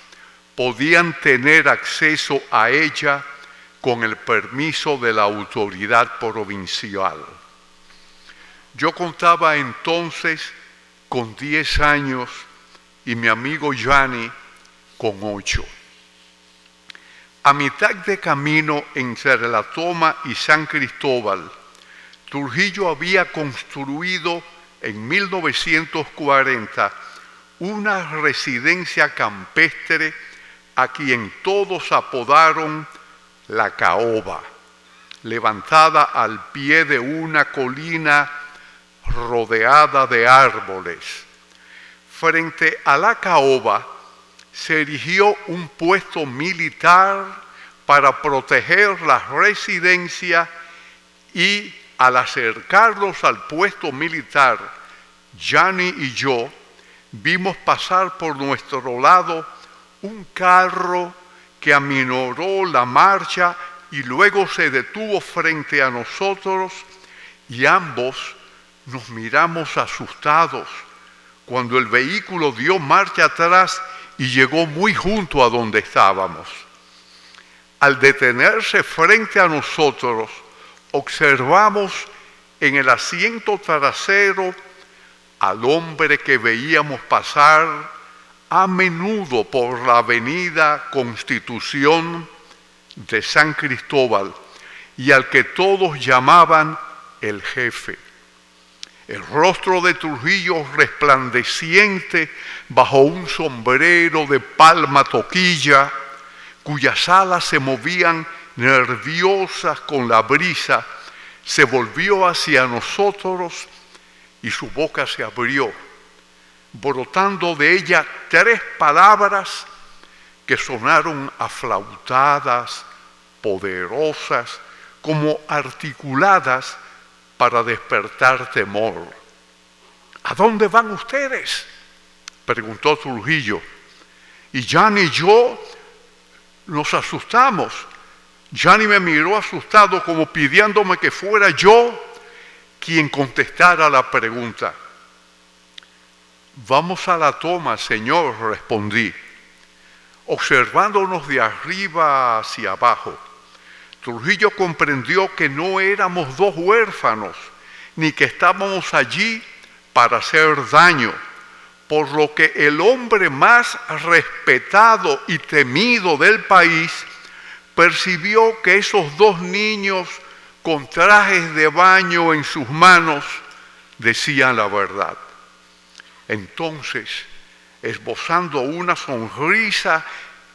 podían tener acceso a ella con el permiso de la autoridad provincial. Yo contaba entonces con 10 años y mi amigo Gianni con 8. A mitad de camino entre La Toma y San Cristóbal, Trujillo había construido en 1940 una residencia campestre a quien todos apodaron La Caoba, levantada al pie de una colina rodeada de árboles. Frente a La Caoba se erigió un puesto militar para proteger la residencia y al acercarnos al puesto militar, Gianni y yo vimos pasar por nuestro lado un carro que aminoró la marcha y luego se detuvo frente a nosotros y ambos nos miramos asustados cuando el vehículo dio marcha atrás y llegó muy junto a donde estábamos. Al detenerse frente a nosotros, observamos en el asiento trasero al hombre que veíamos pasar a menudo por la avenida Constitución de San Cristóbal y al que todos llamaban el jefe. El rostro de Trujillo resplandeciente bajo un sombrero de palma toquilla, cuyas alas se movían nerviosas con la brisa, se volvió hacia nosotros y su boca se abrió, brotando de ella 3 palabras que sonaron aflautadas, poderosas, como articuladas para despertar temor. ¿A dónde van ustedes?, preguntó Trujillo. Y Gianni y yo nos asustamos. Gianni me miró asustado como pidiéndome que fuera yo quien contestara la pregunta. Vamos a La Toma, señor, respondí, observándonos de arriba hacia abajo. Trujillo comprendió que no éramos 2 huérfanos, ni que estábamos allí para hacer daño, por lo que el hombre más respetado y temido del país percibió que esos 2 niños con trajes de baño en sus manos decían la verdad. Entonces, esbozando una sonrisa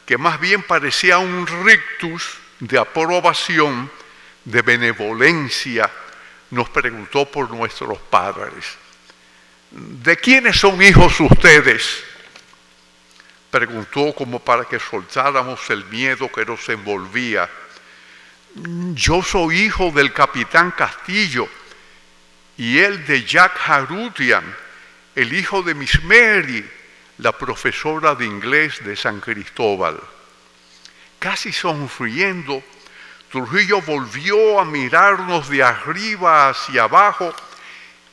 que más bien parecía un rictus de aprobación, de benevolencia, nos preguntó por nuestros padres. ¿De quiénes son hijos ustedes?, preguntó como para que soltáramos el miedo que nos envolvía. Yo soy hijo del capitán Castillo y él de Jack Jarutian, el hijo de Miss Mary, la profesora de inglés de San Cristóbal. Casi sonriendo, Trujillo volvió a mirarnos de arriba hacia abajo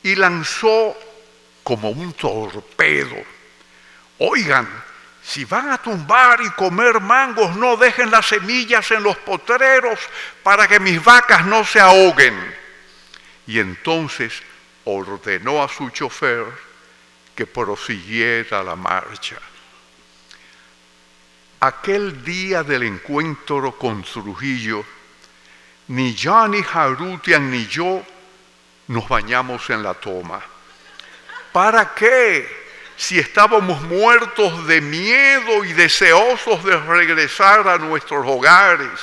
y lanzó como un torpedo. Oigan, si van a tumbar y comer mangos, no dejen las semillas en los potreros para que mis vacas no se ahoguen. Y entonces ordenó a su chofer que prosiguiera la marcha. Aquel día del encuentro con Trujillo, ni Johnny Jarutian ni yo nos bañamos en la toma. ¿Para qué? Si estábamos muertos de miedo y deseosos de regresar a nuestros hogares.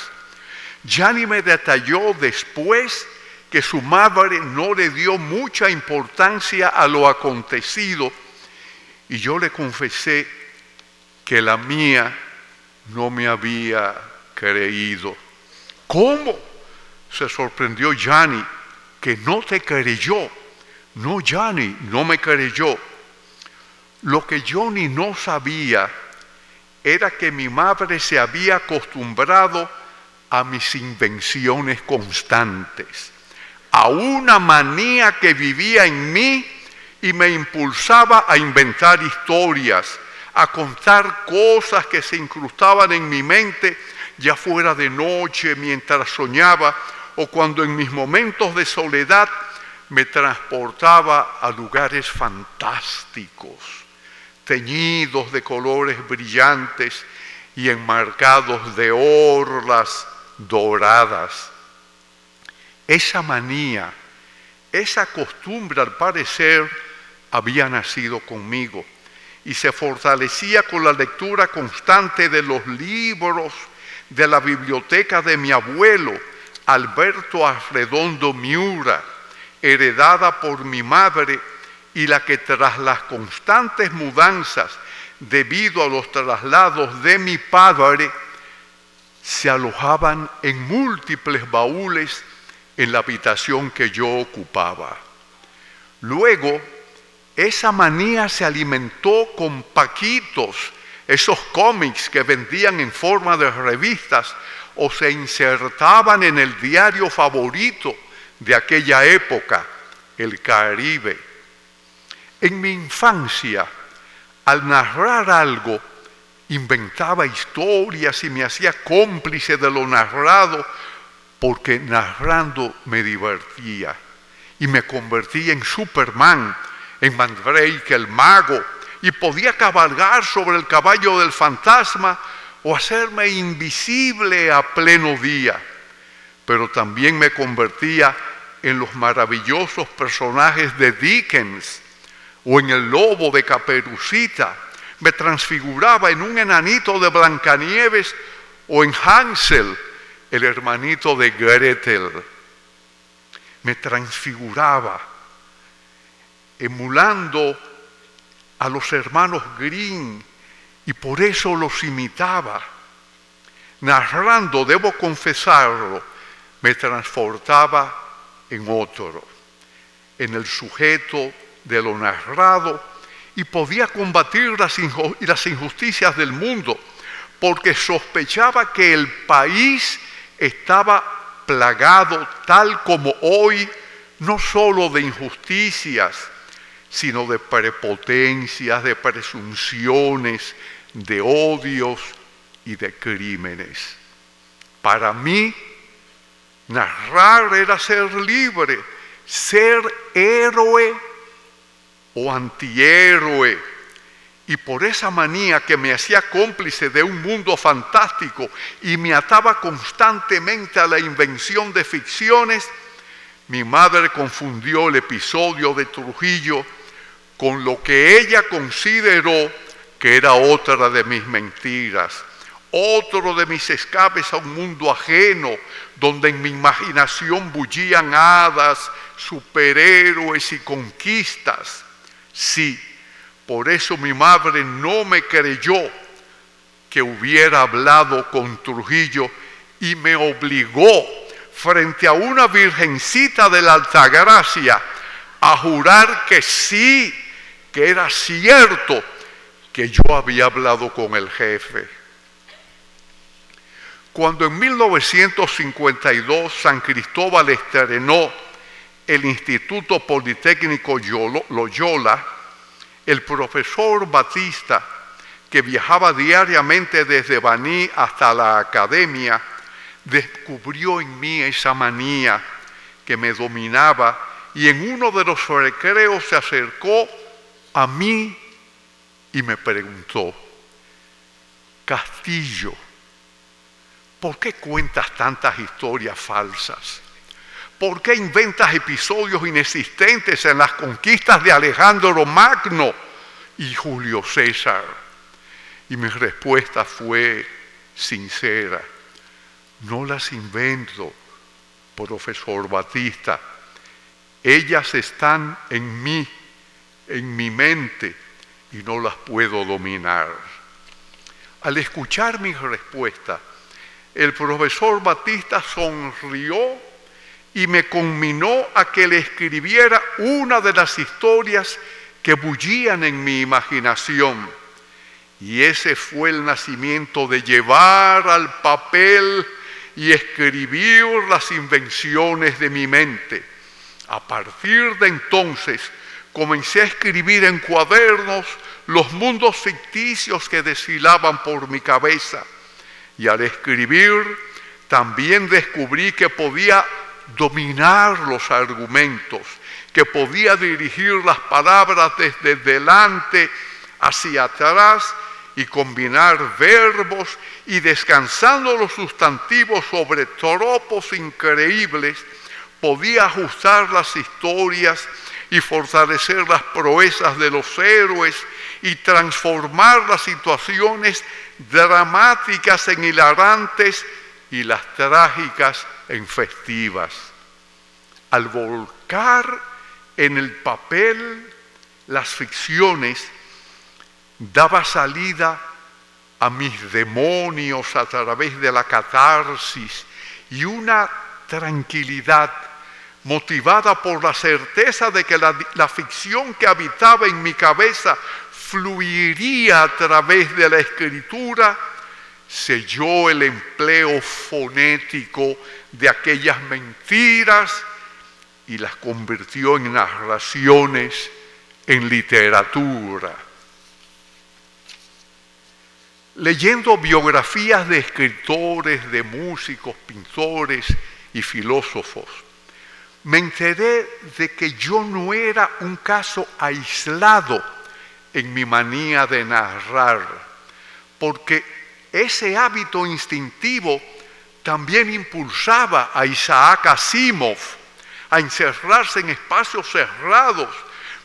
Johnny me detalló después que su madre no le dio mucha importancia a lo acontecido, y yo le confesé que la mía no me había creído. ¿Cómo? Se sorprendió Johnny, que no te creyó. No, Johnny, no me creyó. Lo que Johnny no sabía era que mi madre se había acostumbrado a mis invenciones constantes, a una manía que vivía en mí y me impulsaba a inventar historias, a contar cosas que se incrustaban en mi mente, ya fuera de noche, mientras soñaba, o cuando en mis momentos de soledad me transportaba a lugares fantásticos, teñidos de colores brillantes y enmarcados de orlas doradas. Esa manía, esa costumbre, al parecer, había nacido conmigo y se fortalecía con la lectura constante de los libros de la biblioteca de mi abuelo, Alberto Arredondo Miura, heredada por mi madre, y la que tras las constantes mudanzas debido a los traslados de mi padre se alojaban en múltiples baúles en la habitación que yo ocupaba. Luego, esa manía se alimentó con Paquitos, esos cómics que vendían en forma de revistas o se insertaban en el diario favorito de aquella época, El Caribe. En mi infancia, al narrar algo, inventaba historias y me hacía cómplice de lo narrado, porque narrando me divertía y me convertía en Superman, en Mandrake el mago, y podía cabalgar sobre el caballo del fantasma o hacerme invisible a pleno día. Pero también me convertía en los maravillosos personajes de Dickens o en el lobo de Caperucita. Me transfiguraba en un enanito de Blancanieves o en Hansel, el hermanito de Gretel. Me transfiguraba emulando a los hermanos Grimm y por eso los imitaba. Narrando, debo confesarlo, me transportaba en otro, en el sujeto de lo narrado, y podía combatir las injusticias del mundo, porque sospechaba que el país estaba plagado, tal como hoy, no solo de injusticias, sino de prepotencias, de presunciones, de odios y de crímenes. Para mí, narrar era ser libre, ser héroe o antihéroe, y por esa manía que me hacía cómplice de un mundo fantástico y me ataba constantemente a la invención de ficciones, mi madre confundió el episodio de Trujillo con lo que ella consideró que era otra de mis mentiras, otro de mis escapes a un mundo ajeno, donde en mi imaginación bullían hadas, superhéroes y conquistas. Sí, por eso mi madre no me creyó que hubiera hablado con Trujillo y me obligó, frente a una virgencita de la Altagracia, a jurar que sí, que era cierto que yo había hablado con el jefe. Cuando en 1952 San Cristóbal estrenó el Instituto Politécnico Loyola, el profesor Batista, que viajaba diariamente desde Baní hasta la academia, descubrió en mí esa manía que me dominaba y en uno de los recreos se acercó a mí y me preguntó: Castillo, ¿por qué cuentas tantas historias falsas? ¿Por qué inventas episodios inexistentes en las conquistas de Alejandro Magno y Julio César? Y mi respuesta fue sincera: no las invento, profesor Batista. Ellas están en mí, en mi mente, y no las puedo dominar. Al escuchar mi respuesta, el profesor Batista sonrió y me conminó a que le escribiera una de las historias que bullían en mi imaginación. Y ese fue el nacimiento de llevar al papel y escribir las invenciones de mi mente. A partir de entonces, comencé a escribir en cuadernos los mundos ficticios que desfilaban por mi cabeza. Y al escribir, también descubrí que podía dominar los argumentos, que podía dirigir las palabras desde delante hacia atrás y combinar verbos y, descansando los sustantivos sobre tropos increíbles, podía ajustar las historias y fortalecer las proezas de los héroes y transformar las situaciones dramáticas en hilarantes y las trágicas en festivas. Al volcar en el papel las ficciones, daba salida a mis demonios a través de la catarsis y una tranquilidad motivada por la certeza de que la ficción que habitaba en mi cabeza fluiría a través de la escritura, selló el empleo fonético de aquellas mentiras y las convirtió en narraciones, en literatura. Leyendo biografías de escritores, de músicos, pintores y filósofos, me enteré de que yo no era un caso aislado en mi manía de narrar, porque ese hábito instintivo también impulsaba a Isaac Asimov a encerrarse en espacios cerrados,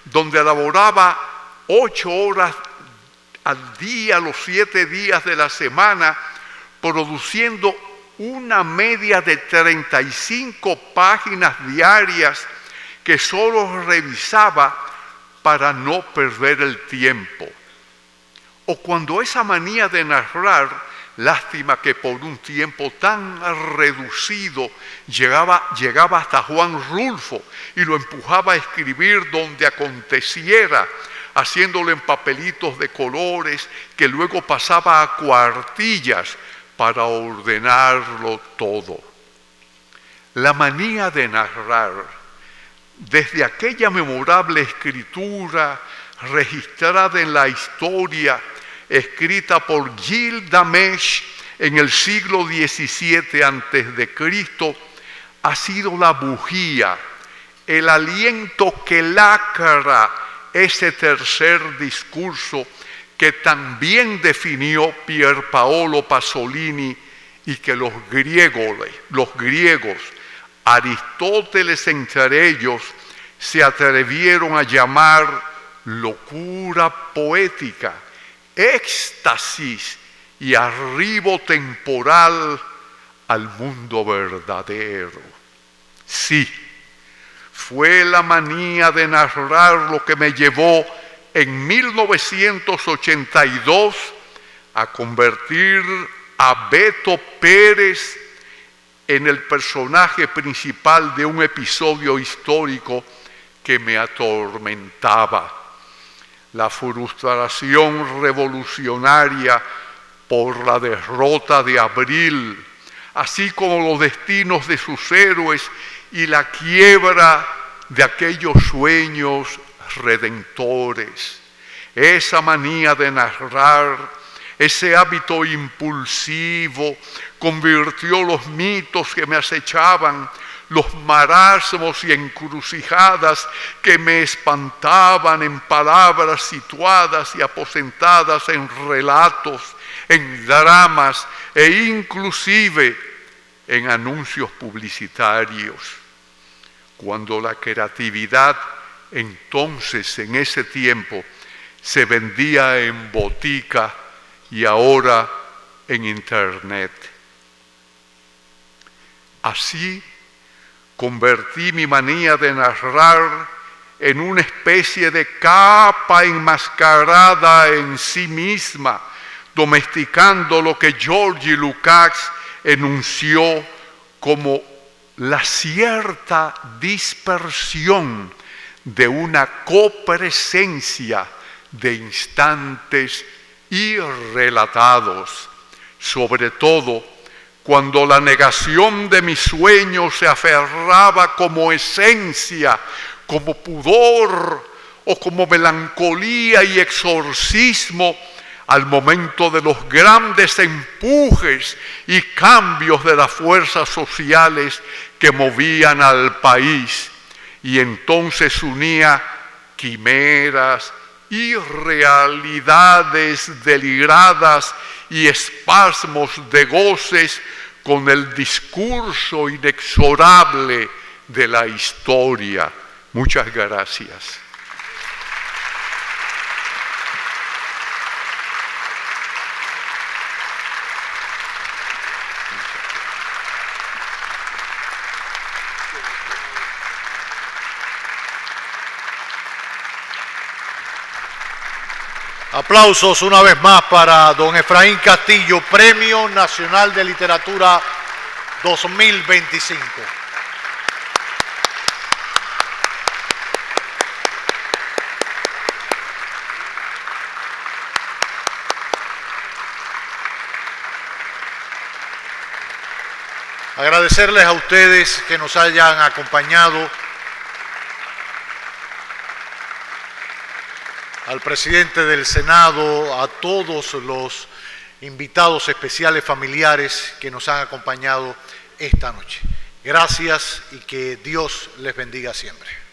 donde laboraba 8 horas al día, los 7 días de la semana, produciendo una media de 35 páginas diarias que solo revisaba para no perder el tiempo. O cuando esa manía de narrar, lástima que por un tiempo tan reducido llegaba hasta Juan Rulfo y lo empujaba a escribir donde aconteciera, haciéndolo en papelitos de colores que luego pasaba a cuartillas para ordenarlo todo. La manía de narrar, desde aquella memorable escritura registrada en la historia, escrita por Gilgamesh en el siglo XVII a.C., ha sido la bujía, el aliento que lacra ese tercer discurso que también definió Pierpaolo Pasolini y que los griegos, Aristóteles entre ellos, se atrevieron a llamar locura poética, éxtasis y arribo temporal al mundo verdadero. Sí, fue la manía de narrar lo que me llevó en 1982 a convertir a Beto Pérez en el personaje principal de un episodio histórico que me atormentaba: la frustración revolucionaria por la derrota de Abril, así como los destinos de sus héroes y la quiebra de aquellos sueños redentores. esa manía de narrar, ese hábito impulsivo, convirtió los mitos que me acechaban, los marasmos y encrucijadas que me espantaban en palabras situadas y aposentadas en relatos, en dramas e inclusive en anuncios publicitarios. Cuando la creatividad entonces, en ese tiempo, se vendía en botica y ahora en internet. Así convertí mi manía de narrar en una especie de capa enmascarada en sí misma, domesticando lo que Georgi Lukács enunció como la cierta dispersión de una copresencia de instantes irrelatados, sobre todo cuando la negación de mis sueños se aferraba como esencia, como pudor o como melancolía y exorcismo al momento de los grandes empujes y cambios de las fuerzas sociales que movían al país, y entonces unía quimeras y realidades deliradas y espasmos de goces con el discurso inexorable de la historia. Muchas gracias. Aplausos una vez más para don Efraín Castillo, Premio Nacional de Literatura 2025. Agradecerles a ustedes que nos hayan acompañado, al presidente del Senado, a todos los invitados especiales familiares que nos han acompañado esta noche. Gracias y que Dios les bendiga siempre.